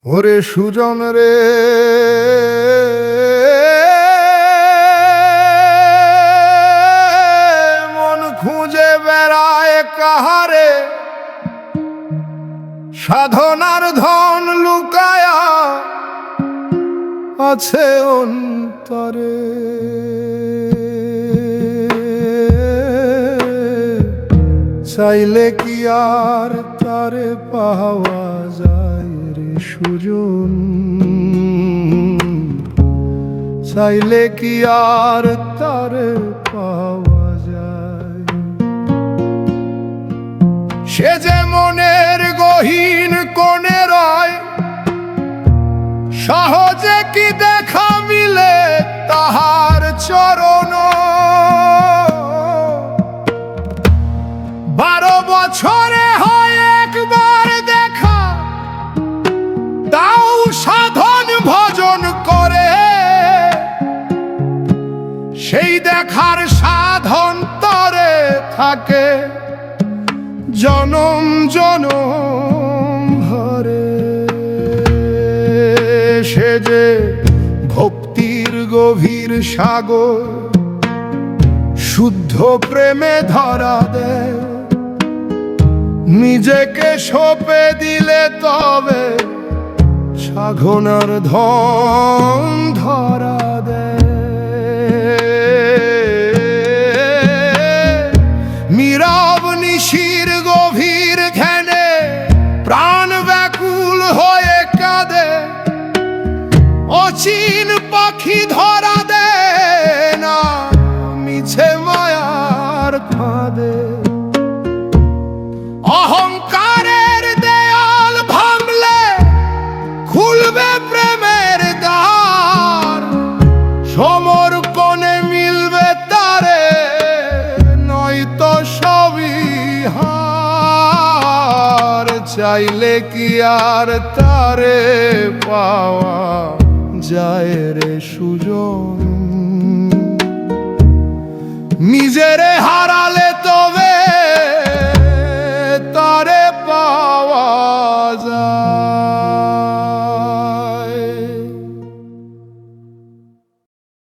ওরে সুজন রে, মন খুঁজে বেড়ায় কাহারে, সাধনার ধন লুকায়া আছে অন্তরে। চাইলে কি আর তারে পাওয়া যায় রে সুজন, চাইলে কি আর তারে পাওয়া যায়? সে যে মনের গহীন কোণে রয়, সহজে কি দেখা মিলে তাহার চরণ। 12 বছরে হয় একবার দেখা, তাও সাধন ভজন করে। সেই দেখার সাধন তরে থাকে জনম জনম ভরে। সে যে ভক্তির গভীর সাগর, শুদ্ধ প্রেমে ধরা দেয়। নিজেকে সঁপে দিলে তবে সাধনার ধন ধরা দেয়। নীরব নিশির গভীর ধ্যানে প্রাণ ব্যাকুল হয়ে কাঁদে। অচিন পাখি ধরা দেয় না মিছে মায়ার ফাঁদে। অহংকারের দেয়াল ভাঙলে খুলবে প্রেমের দ্বার। সমর্পণে মিলবে তারে, নয়তো সবই হার। চাইলে কি আর তারে পাওয়া যায় রে সুজন, নিজেরে হারালে